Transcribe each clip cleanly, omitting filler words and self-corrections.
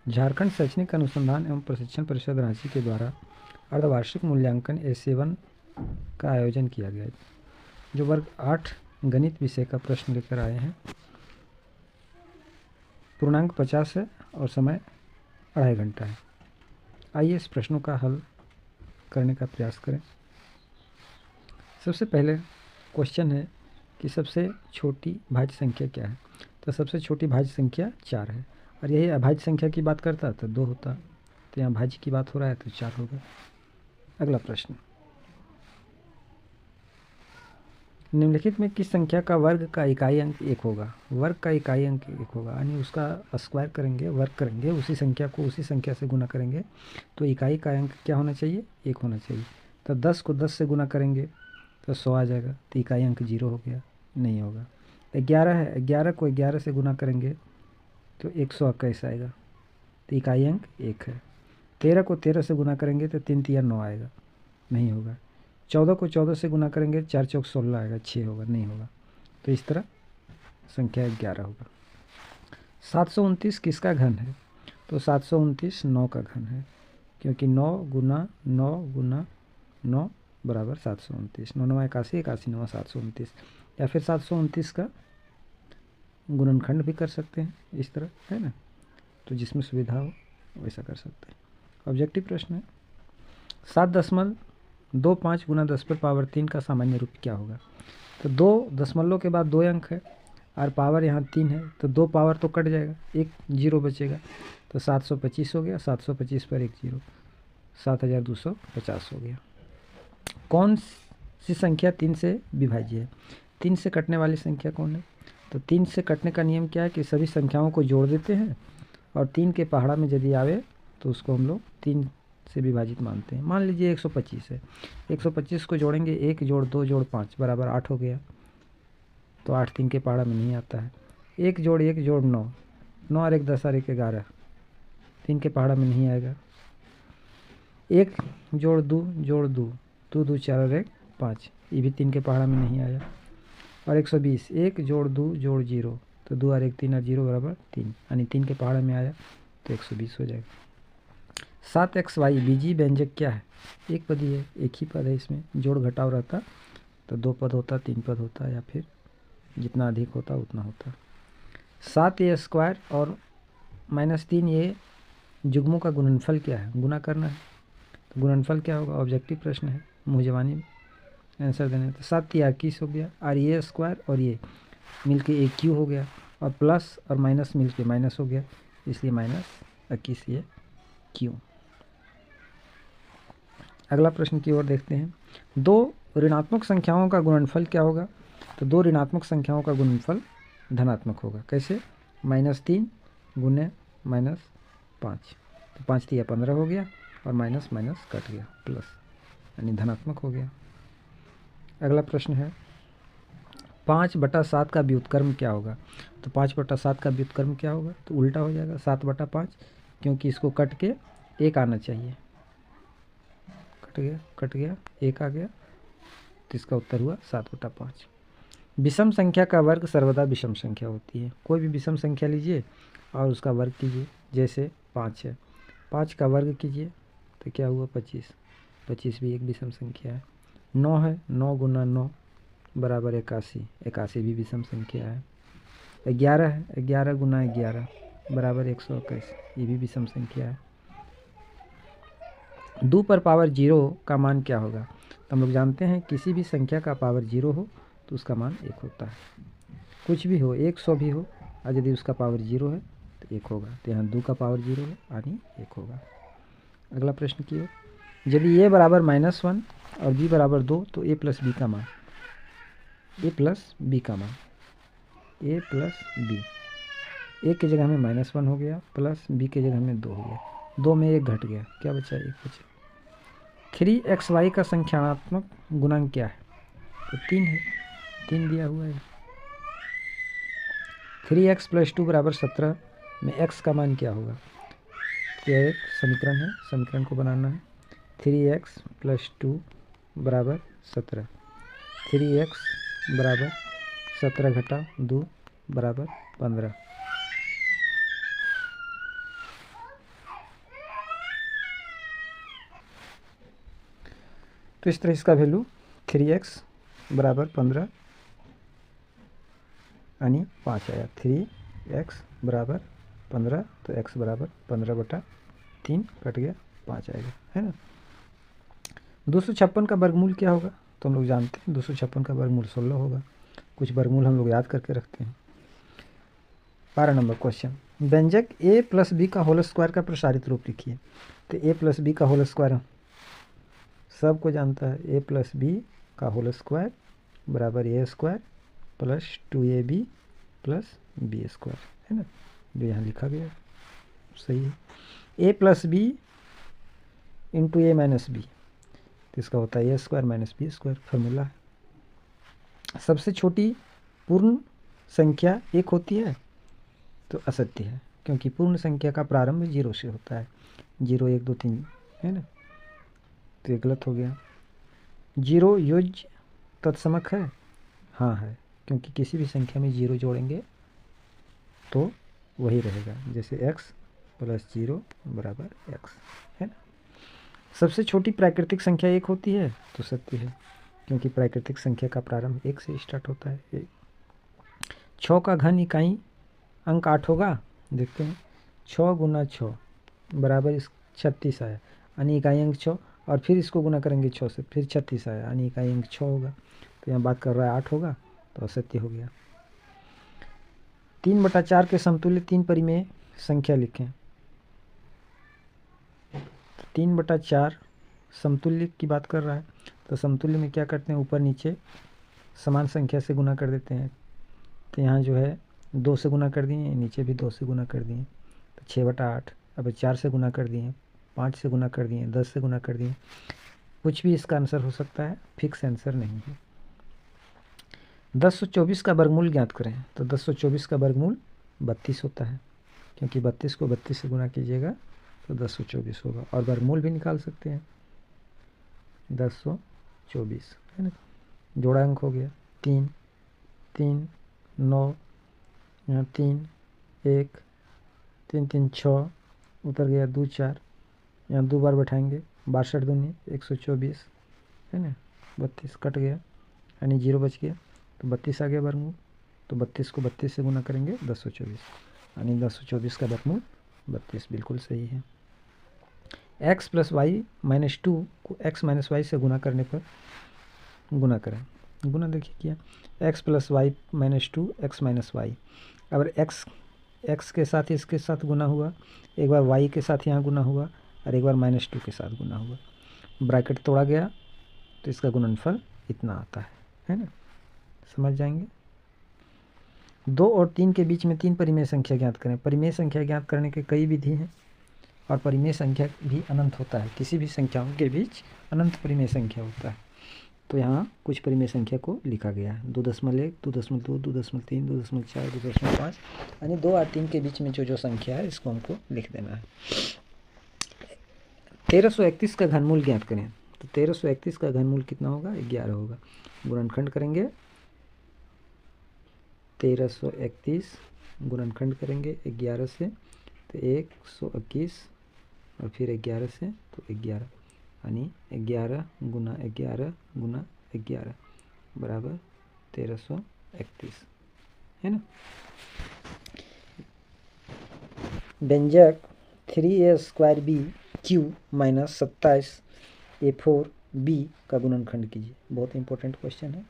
झारखंड शैक्षणिक अनुसंधान एवं प्रशिक्षण परिषद रांची के द्वारा अर्धवार्षिक मूल्यांकन A7 का आयोजन किया गया, जो वर्ग 8 गणित विषय का प्रश्न लेकर आए हैं। पूर्णांक 50 है और समय 2.5 घंटा है। आइए इस प्रश्नों का हल करने का प्रयास करें। सबसे पहले क्वेश्चन है कि सबसे छोटी भाज्य संख्या क्या है। तो सबसे छोटी भाज्य संख्या 4 है, और यही अभाज्य संख्या की बात करता तो 2 होता, तो यहाँ भाज्य की बात हो रहा है तो 4 होगा। अगला प्रश्न, निम्नलिखित में किस संख्या का वर्ग का इकाई अंक 1 होगा। वर्ग का इकाई अंक 1 होगा, यानी उसका स्क्वायर करेंगे, वर्ग करेंगे, उसी संख्या को उसी संख्या से गुना करेंगे, तो इकाई का अंक क्या होना चाहिए, 1 होना चाहिए। तो 10 को 10 से गुना करेंगे तो 100 आ जाएगा, तो इकाई अंक 0 हो गया, नहीं होगा। 11 है, 11 को 11 से गुना करेंगे तो 121 आएगा, तो इकाई अंक 1 है। 13 को 13 से गुना करेंगे तो 3 तिया 9 आएगा, नहीं होगा। 14 को 14 से गुना करेंगे 4 चौक 16 आएगा, 6 होगा, नहीं होगा। तो इस तरह संख्या 11 होगा। 729 किसका घन है। तो 729 9 का घन है, क्योंकि 9 गुना 9 गुना 9 बराबर 729। 9 9 81, 81 9 729, या फिर 729 का गुणनखंड भी कर सकते हैं, इस तरह है ना, तो जिसमें सुविधा हो वैसा कर सकते हैं। ऑब्जेक्टिव प्रश्न है, 7.25 गुना 10 पर पावर 3 का सामान्य रूप क्या होगा। तो 2 दशमलव के बाद 2 अंक है और पावर यहाँ 3 है, तो 2 पावर तो कट जाएगा, एक 0 बचेगा, तो 725 हो गया। 725 पर 1 0, 7250 हो गया। कौन सी संख्या 3 से विभाज्य है। 3 से कटने वाली संख्या कौन है। तो 3 से कटने का नियम क्या है कि सभी संख्याओं को जोड़ देते हैं, और 3 के पहाड़ा में यदि आवे तो उसको हम लोग 3 से विभाजित मानते हैं। मान लीजिए 125 है, 125 को जोड़ेंगे, 1 जोड़ 2 जोड़ 5 बराबर 8 हो गया, तो 8 3 के पहाड़ा में नहीं आता है। 1 जोड़ 1 जोड़ 9, 9 और 1 10 और 1 11, 3 के पहाड़ा में नहीं आएगा। 1 जोड़ 2 जोड़ 2, 2 2 4 और 1 5, ये भी 3 के पहाड़ा में नहीं आया। और 120, 1 जोड़ 2 जोड़ 0, तो 2 और 1 3 और 0 बराबर 3, यानी 3 के पहाड़ा में आया, तो 120 हो जाएगा। 7xy बीजीय व्यंजक क्या है। एक पदी है, एक ही पद है, इसमें जोड़ घटाव रहता तो 2 पद होता, 3 पद होता, या फिर जितना अधिक होता उतना होता। 7a² और -3 ये जुग्मों का गुणनफल क्या है, गुना करना है, तो गुणनफल क्या होगा। ऑब्जेक्टिव प्रश्न है, मुँह जबानी आंसर देना है। तो 7 3 21 हो गया, और a² और ये मिलके AQ हो गया, और प्लस और माइनस मिलके माइनस हो गया, इसलिए -21 ये Q। अगला प्रश्न की ओर देखते हैं, 2 ऋणात्मक संख्याओं का गुणनफल क्या होगा। तो 2 ऋणात्मक संख्याओं का गुणनफल धनात्मक होगा। कैसे, -3 गुने -5, तो 5 3 15 हो गया, और माइनस माइनस कट गया, प्लस, यानी धनात्मक हो गया। अगला प्रश्न है, 5/7 का व्युत्क्रम क्या होगा। तो 5/7 का व्युत्क्रम क्या होगा, तो उल्टा हो जाएगा 7/5, क्योंकि इसको कट के 1 आना चाहिए, कट गया 1 आ गया, तो इसका उत्तर हुआ 7/5। विषम संख्या का वर्ग सर्वदा विषम संख्या होती है। कोई भी विषम संख्या लीजिए और उसका वर्ग कीजिए, जैसे 5 है, 5 का वर्ग कीजिए तो क्या हुआ 25, 25 भी एक विषम संख्या है। 9 है, 9 गुना 9 बराबर 81, 81 भी विषम संख्या है। 11 है, 11 गुना 11 बराबर 121, ये भी विषम संख्या है। 2 पर पावर 0 का मान क्या होगा। तो हम लोग जानते हैं किसी भी संख्या का पावर 0 हो तो उसका मान 1 होता है। कुछ भी हो, 100 भी हो, और यदि उसका पावर 0 है तो 1 होगा, तो यहाँ 2 का पावर 0 है, यानी 1 होगा। अगला प्रश्न की ओर, यदि a बराबर -1 और b बराबर 2, तो a प्लस b का मान, a प्लस b a की जगह में -1 हो गया, प्लस b की जगह में 2 हो गया, 2 में 1 घट गया, क्या बचा, 1 बचा। 3xy का संख्यात्मक गुणांक क्या है। तो 3 है, 3 दिया हुआ है। 3x + 2 = 17 में x का मान क्या होगा। तो यह एक समीकरण है, समीकरण को बनाना है। 3x + 2 = 17, 3x = 17 - 2 = 15। तो इस तरह इसका वैल्यू 3x बराबर 15 यानी 5 आया। 3x बराबर 15 तो x बराबर 15/3 कट गया 5 आएगा, है ना। 256 का वर्गमूल क्या होगा, तो हम लोग जानते हैं 256 का वर्गमूल 16 होगा। कुछ वर्गमूल हम लोग याद करके रखते हैं। 12 नंबर क्वेश्चन, व्यंजक a प्लस बी का होल स्क्वायर का प्रसारित रूप लिखिए। तो a प्लस बी का होल स्क्वायर सबको जानता है, a प्लस बी का होल स्क्वायर बराबर a square plus 2ab plus B square, है ना, जो यहाँ लिखा गया सही है। a plus B into A minus B, तो इसका होता है a square minus B square, formula है। सबसे छोटी पूर्ण संख्या 1 होती है, तो असत्य है, क्योंकि पूर्ण संख्या का प्रारंभ 0 से होता है। 0 1 2 3, है ना, तो ये गलत हो गया। 0 योज्य तत्समक है, हाँ है, क्योंकि किसी भी संख्या में 0 जोड़ेंगे तो वही रहेगा, जैसे x प्लस 0 बराबर x, है ना। सबसे छोटी प्राकृतिक संख्या 1 होती है, तो सत्य है, क्योंकि प्राकृतिक संख्या का प्रारंभ 1 से स्टार्ट होता है। 6 का घन इकाई अंक 8 होगा, देखते हैं। 6 गुना 6 बराबर 36 आया, यानी इकाई अंक 6, और फिर इसको गुना करेंगे 6 से, फिर 36 आया, यानी इकाई अंक 6 होगा। तो यहाँ बात कर रहा है 8 होगा, तो असत्य हो गया। 3/4 के समतुल्य 3 परिमेय संख्या लिखें। 3/4 समतुल्य की बात कर रहा है, तो समतुल्य में क्या करते हैं, ऊपर नीचे समान संख्या से गुना कर देते हैं। तो यहाँ जो है 2 से गुना कर दिए, नीचे भी 2 से गुना कर दिए, तो 6/8। अब 4 से गुना कर दिए, 5 से गुना कर दिए, 10 से गुना कर दिए, कुछ भी इसका आंसर हो सकता है, फिक्स आंसर नहीं है। 1024 का वर्गमूल ज्ञात करें। तो 1024 का वर्गमूल 32 होता है, क्योंकि 32 को 32 से गुना कीजिएगा तो 1024 होगा, और वर्गमूल भी निकाल सकते हैं 1024, है ना। जोड़ा अंक हो गया 3 3 9, यहाँ 3 1 3 3 6 उतर गया 2 4, यहाँ 2 बार बैठाएंगे, 62 दूनी 124, है ना। 32 कट गया, यानी 0 बच गया, तो 32 आ गया वर्गमूल। तो 32 को 32 से गुना करेंगे 1024, यानी 1024 का वर्गमूल 32 बिल्कुल सही है। x प्लस वाई माइनस 2 को x माइनस वाई से गुना करने पर गुना करें। गुना देखिए किया, x plus Y minus 2 x minus Y. अगर x के साथ इसके साथ गुना हुआ, एक बार y के साथ यहाँ गुना हुआ, और एक बार -2 के साथ गुना हुआ, ब्रैकेट तोड़ा गया, तो इसका गुणनफल इतना आता है ना, समझ जाएंगे। 2 और 3 के बीच में 3 परिमेय संख्या ज्ञात करें। परिमेय संख्या ज्ञात करने के कई विधि हैं, और परिमेय संख्या भी अनंत होता है, किसी भी संख्याओं के बीच अनंत परिमेय संख्या होता है। तो यहाँ कुछ परिमेय संख्या को लिखा गया है, 2.1, 2.2, 2.3, 2.4, 2.5, यानी 2 और 3 के बीच में जो संख्या है इसको हमको लिख देना है। 1331 का घनमूल ज्ञात करें। तो 1331 का घनमूल कितना होगा, 11 होगा। गुणनखंड करेंगे, 1331 गुणनखंड करेंगे 11 से, तो 121, और फिर 11 से तो 11, यानी 11 गुना 11 गुना 11 बराबर 1331, है ना। व्यंजक 3a² BQ माइनस 27a4b का गुणनखंड कीजिए। बहुत इंपॉर्टेंट क्वेश्चन है।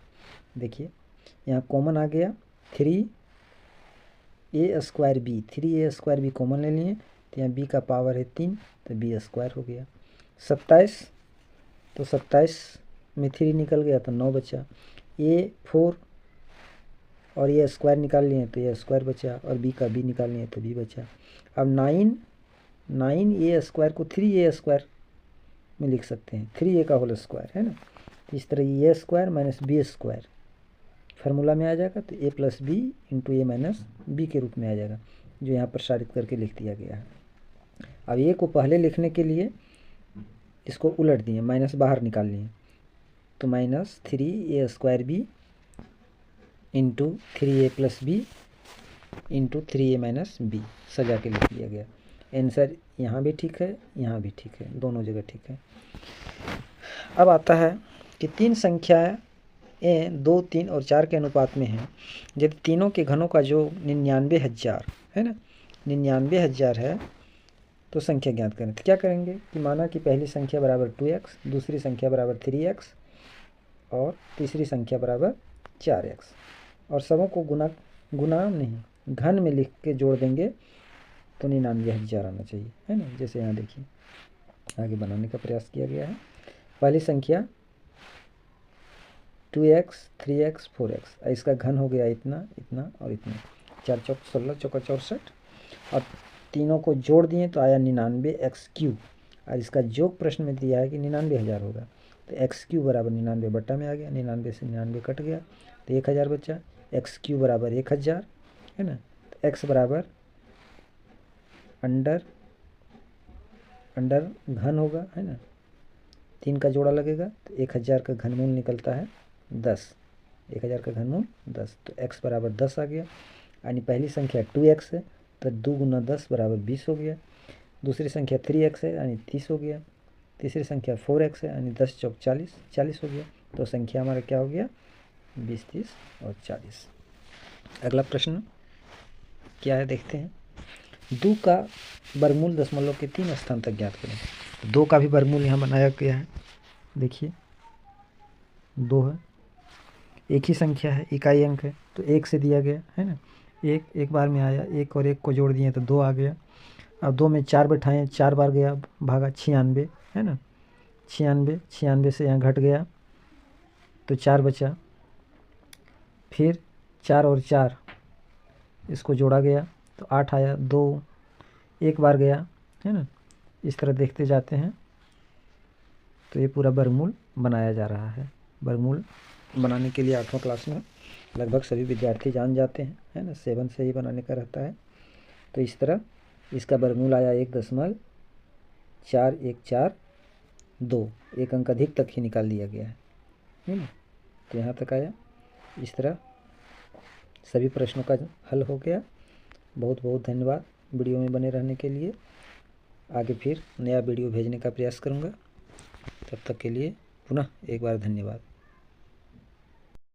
देखिए यहाँ कॉमन आ गया 3a² B कॉमन ले लिए, तो यहाँ b का पावर है 3, तो b² हो गया। 27, तो 27 में 3 निकल गया तो 9 बचा। a4 और ये स्क्वायर निकाल लिए तो ये स्क्वायर बचा, और b का b निकाल लिए तो b बचा। अब 9a² को 3a² में लिख सकते हैं, 3a का होल स्क्वायर, है ना। तो इस तरह a² माइनस b² फार्मूला में आ जाएगा, तो a plus B into A minus B के रूप में आ जाएगा, जो यहाँ प्रसारित करके लिख दिया गया है। अब a को पहले लिखने के लिए इसको उलट दिए, माइनस बाहर निकाल लिए, तो minus 3a² b into 3a plus B into 3a minus B सजा के लिख दिया गया। आंसर यहाँ भी ठीक है, यहाँ भी ठीक है, दोनों जगह ठीक है। अब आता है कि तीन संख्याएं 2, 3 और 4 के अनुपात में हैं। यदि तीनों के घनों का जो 99,000 है ना, 99,000 है तो संख्या ज्ञात करें। तो क्या करेंगे कि माना कि पहली संख्या बराबर 2x, दूसरी संख्या बराबर 3x और तीसरी संख्या बराबर 4x, और सबों को गुना नहीं घन में लिख के जोड़ देंगे तो 99,000 आना चाहिए, है ना। जैसे यहाँ देखिए आगे बनाने का प्रयास किया गया है। पहली संख्या 2x, 3x, 4x, इसका घन हो गया इतना, इतना और इतना, 4 चौक 16, चौका 64, और तीनों को जोड़ दिए तो आया 99x3। और इसका जोग प्रश्न में दिया है कि 99,000 होगा, तो x3 बराबर 99 बट्टा में आ गया, 99 से 99 कट गया तो 1000 बचा, x3 बराबर 1000, है ना। तो x बराबर अंडर घन होगा, है ना, 3 का जोड़ा लगेगा तो 1000 का घनमूल निकलता है 10, 1000 का घनमूल 10, तो x बराबर 10 आ गया। यानी पहली संख्या 2x है तो 2 गुना 10 बराबर 20 हो गया। दूसरी संख्या 3x है यानी 30 हो गया। तीसरी संख्या 4x है यानी 10 चौक 40, 40 हो गया। तो संख्या हमारा क्या हो गया, 20, 30 और 40। अगला प्रश्न क्या है देखते हैं। 2 का वर्गमूल दशमलव के 3 स्थान तक ज्ञात करें। 2 का भी वर्गमूल यहाँ बनाया गया है, देखिए 2 है, एक ही संख्या है, इकाई अंक है तो 1 से दिया गया है ना, एक बार में आया, 1 और 1 को जोड़ दिए तो 2 आ गया। अब 2 में 4 बैठाएँ, 4 बार गया, भागा 96, है ना, 96 से यहाँ घट गया तो 4 बचा, फिर 4 और 4 इसको जोड़ा गया तो 8 आया, 2 एक बार गया, है ना। इस तरह देखते जाते हैं तो ये पूरा वर्गमूल बनाया जा रहा है। वर्गमूल बनाने के लिए 8वां क्लास में लगभग सभी विद्यार्थी जान जाते हैं, है ना, 7 से ही बनाने का रहता है। तो इस तरह इसका वर्गमूल आया 1.4142, एक अंक अधिक तक ही निकाल दिया गया है ना। तो यहाँ तक आया। इस तरह सभी प्रश्नों का हल हो गया। बहुत बहुत धन्यवाद वीडियो में बने रहने के लिए। आगे फिर नया वीडियो भेजने का प्रयास करूँगा। तब तक के लिए पुनः एक बार धन्यवाद।